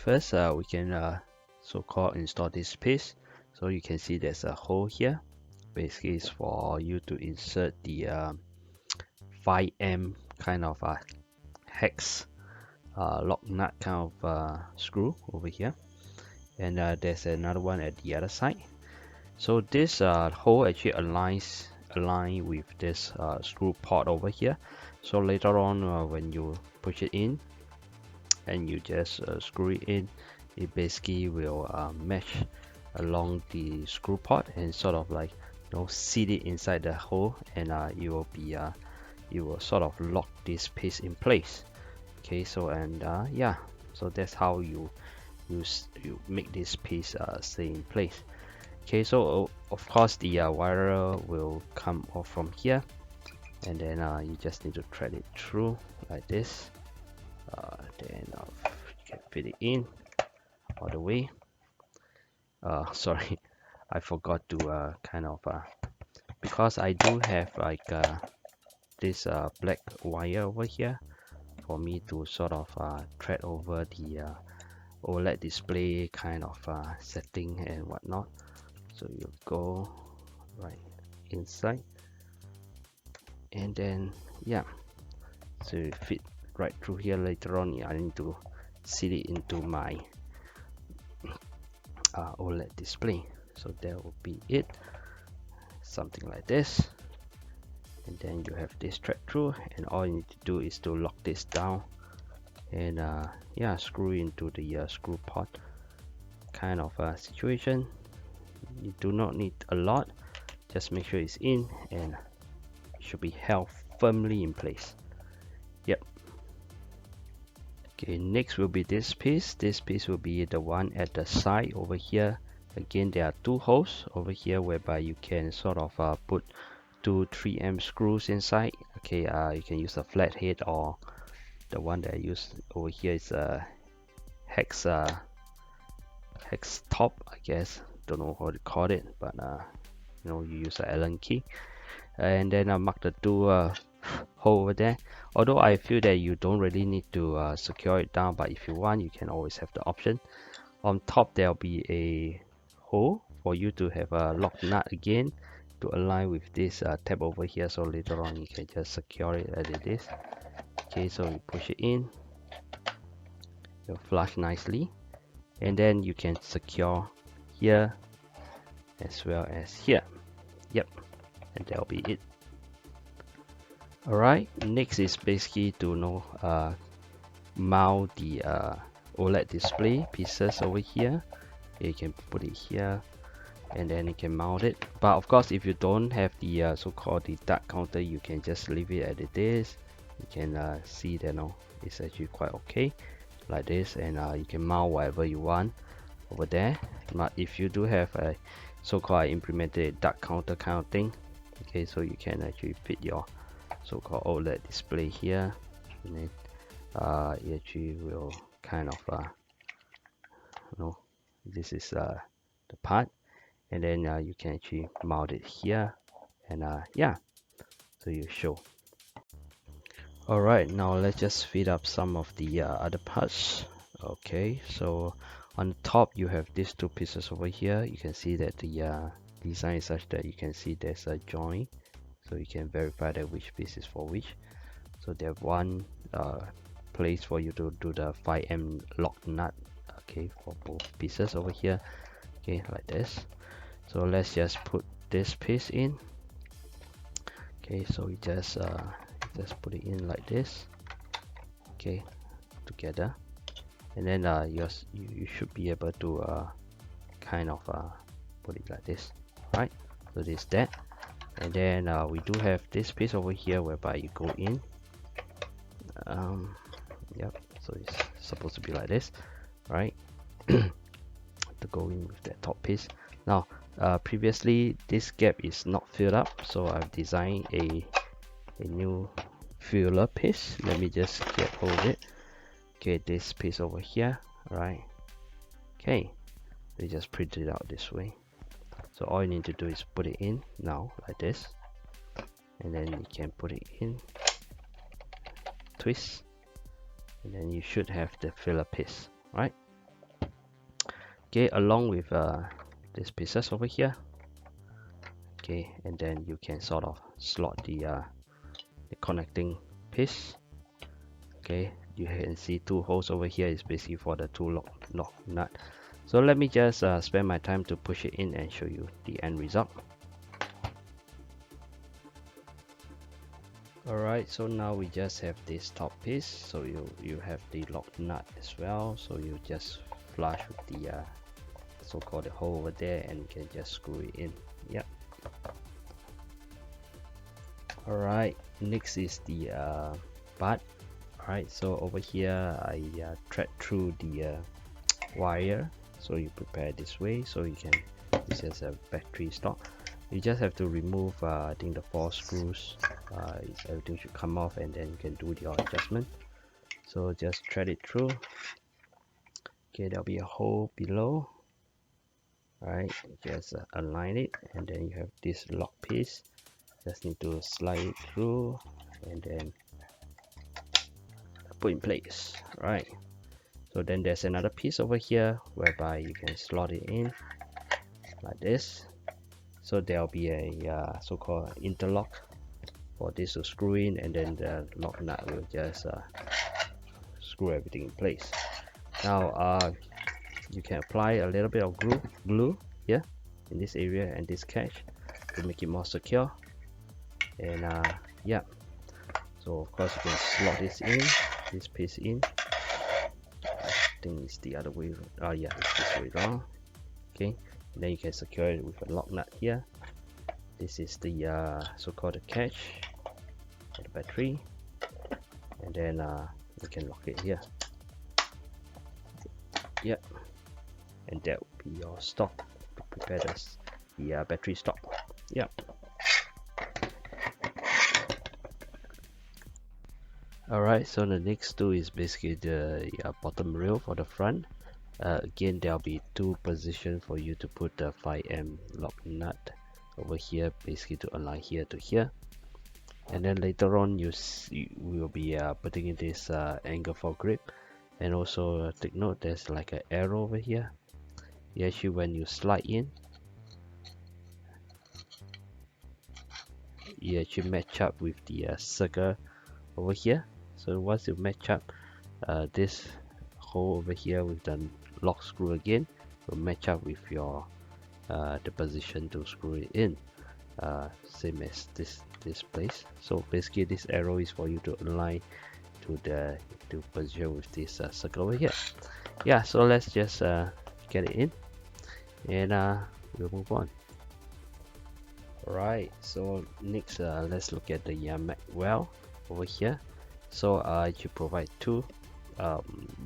first we can so-called install this piece. So you can see there's a hole here. Basically it's for you to insert the 5M kind of hex lock nut kind of screw over here, and there's another one at the other side. So this hole actually align with this screw port over here. So later on when you push it in and you just screw it in, it basically will mesh along the screw port and sort of like, you know, seat it inside the hole, and you will sort of lock this piece in place. Okay, so and yeah, so that's how you make this piece stay in place. Okay, so of course the wire will come off from here, and then you just need to thread it through like this. Then you can fit it in all the way. Sorry, I forgot to kind of because I do have like this black wire over here for me to sort of thread over the OLED display kind of setting and whatnot. So you go right inside, and then yeah, so you fit right through here. Later on I need to seat it into my OLED display. So that will be it, something like this. And then you have this thread through, and all you need to do is to lock this down and yeah, screw into the screw port kind of situation. You do not need a lot, just make sure it's in, and it should be held firmly in place. Yep. Okay, next will be this piece. This piece will be the one at the side over here. Again, there are two holes over here whereby you can sort of put two 3M screws inside. Okay, you can use a flathead, or the one that I use over here is a hex top, I guess. Don't know how to call it, but you know, you use an Allen key, and then I mark the two hole over there. Although I feel that you don't really need to secure it down, but if you want, you can always have the option. On top there'll be a hole for you to have a lock nut again to align with this tab over here, so later on you can just secure it as it is. Okay, so you push it in, it'll flush nicely, and then you can secure here as well as here. Yep, and that'll be it. Alright, next is basically to mount the OLED display pieces over here. You can put it here, and then you can mount it. But of course, if you don't have the so-called the dark counter, you can just leave it as it is. You can see that it's actually quite okay like this, and you can mount whatever you want over there. But if you do have a so-called implemented dark counter kind of thing, okay, so you can actually fit your so-called OLED display here, and then it actually will kind of this is the part, and then you can actually mount it here, and yeah, so you show. Alright, now let's just feed up some of the other parts. Okay, so on top you have these two pieces over here. You can see that the design is such that you can see there's a joint, so you can verify that which piece is for which. So they have one place for you to do the 5M lock nut, okay, for both pieces over here, okay, like this. So let's just put this piece in. Okay, so we just put it in like this, okay, together, and then you should be able to kind of put it like this. Right, so this that, and then we do have this piece over here whereby you go in. Yep, so it's supposed to be like this, right? To go in with that top piece. Now previously this gap is not filled up, so I've designed a new filler piece. Let me just get hold of it. Okay, this piece over here, right? Okay, we just print it out this way. So all you need to do is put it in now like this, and then you can put it in, twist, and then you should have the filler piece, right? Okay, along with these pieces over here. Okay, and then you can sort of slot the connecting piece. Okay, you can see two holes over here is basically for the two lock nut. So let me just spend my time to push it in and show you the end result. Alright, so now we just have this top piece, so you have the lock nut as well, so you just flush with the so-called hole over there and you can just screw it in. Yep. Alright, next is the butt. Alright, so over here I thread through the wire, so you prepare this way, so you can, this is a battery stock. You just have to remove I think the 4 screws, everything should come off, and then you can do your adjustment. So just thread it through. Okay, there'll be a hole below. Alright, just align it, and then you have this lock piece. Just need to slide it through and then put in place. Right, so then there's another piece over here whereby you can slot it in like this. So there'll be a so-called interlock for this to screw in, and then the lock nut will just screw everything in place. Now you can apply a little bit of glue here in this area and this catch to make it more secure. And yeah, so of course you can slot this piece in. I think it's the other way. Oh yeah, it's this way around. Okay, and then you can secure it with a lock nut here. This is the so-called catch for the battery, and then you can lock it here. Yep, and that will be your stock to prepare the battery stock. Yep. Alright, so the next tool is basically the bottom rail for the front. Again, there'll be 2 positions for you to put the 5M lock nut over here, basically to align here to here. And then later on you will be putting in this angle for grip. And also take note, there's like an arrow over here. Actually, when you slide in, you actually match up with the circle over here. So once you match up this hole over here with the lock screw again, will match up with your the position to screw it in, same as this place. So basically this arrow is for you to align to position with this circle over here. Yeah, so let's just get it in, and we'll move on. Alright, so next let's look at the Mac well over here. So you provide 2.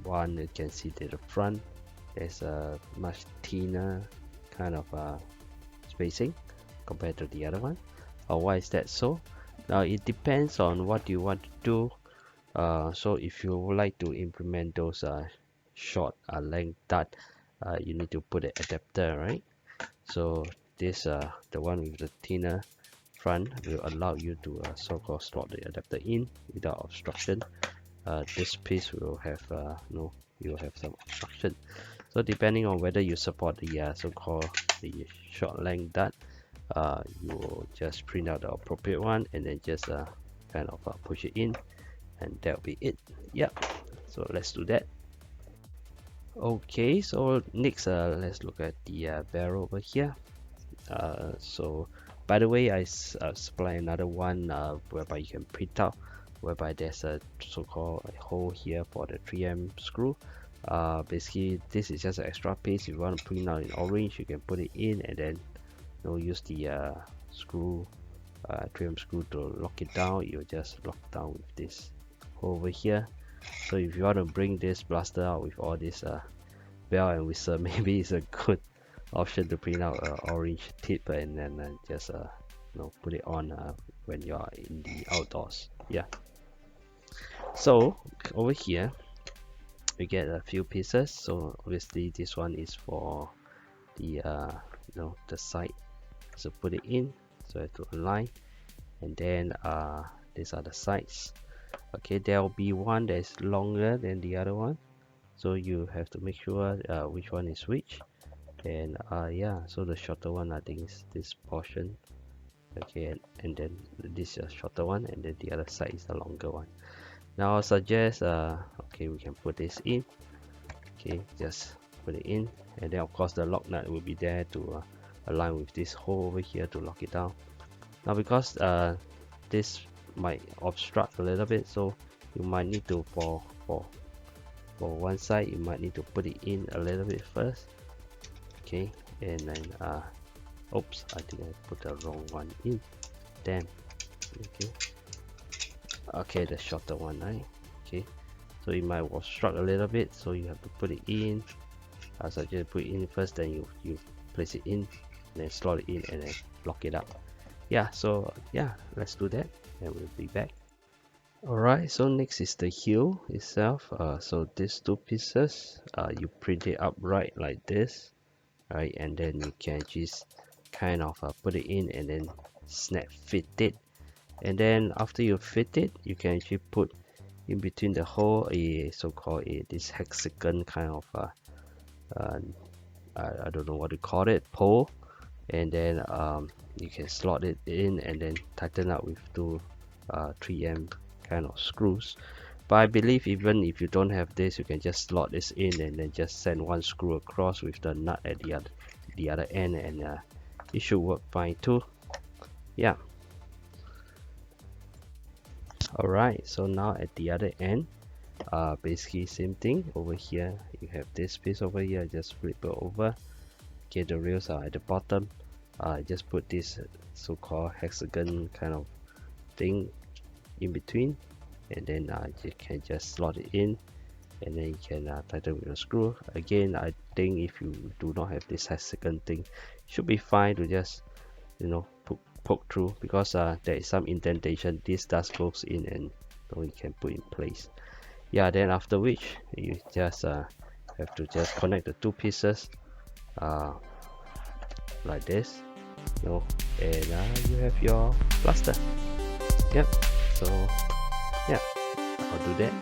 One, you can see that the front there's a much thinner kind of spacing compared to the other one. Why is that so? Now it depends on what you want to do. So if you would like to implement those short length dart, you need to put an adapter, right? So this the one with the thinner front will allow you to so-called slot the adapter in without obstruction. This piece will have you will have some obstruction. So depending on whether you support the so-called the short length dart, you will just print out the appropriate one and then just kind of push it in, and that'll be it. Yep, so let's do that. Okay, so next let's look at the barrel over here. So by the way, I supply another one whereby you can print out, whereby there's a so-called hole here for the 3M screw. Basically this is just an extra piece. If you want to print out in orange, you can put it in and then use the screw 3M screw to lock it down. You just lock down with this hole over here. So if you want to bring this blaster out with all this bell and whistle, maybe it's a good option to print out an orange tip and then just put it on when you are in the outdoors. Yeah, so over here we get a few pieces. So obviously this one is for the the side, so put it in, so I have to align, and then these are the sides. Okay, there will be one that is longer than the other one, so you have to make sure which one is which. And yeah, so the shorter one I think is this portion. Okay, and then this is a shorter one, and then the other side is the longer one. Now I suggest okay, we can put this in. Okay, just put it in, and then of course the lock nut will be there to align with this hole over here to lock it down. Now because this might obstruct a little bit, so you might need to for one side you might need to put it in a little bit first. Okay, and then oops, I think I put the wrong one in. Damn. Okay, the shorter one, right? Okay, so it might obstruct a little bit, so you have to put it in. I suggest put it in first, then you place it in, then slot it in, and then lock it up. Yeah, so yeah, let's do that, and we'll be back. Alright, so next is the heel itself. So these two pieces, you print it upright like this, right? And then you can just kind of put it in and then snap fit it. And then after you fit it, you can actually put in between the hole a so-called this hexagon kind of I don't know what to call it, pole, and then you can slot it in and then tighten up with two 3M kind of screws. But I believe even if you don't have this, you can just slot this in and then just send one screw across with the nut at the other end, and it should work fine too. Yeah. Alright, so now at the other end, basically same thing. Over here you have this piece over here, just flip it over. Okay, the rails are at the bottom. Just put this so-called hexagon kind of thing in between, and then you can just slot it in, and then you can tighten with a screw. Again, I think if you do not have this hexagon thing, it should be fine to just, you know, poke through, because there is some indentation. This does goes in, and you can put in place. Yeah, then after which you just have to just connect the two pieces like this, you know, and you have your plaster. Yep. So yeah, I'll do that.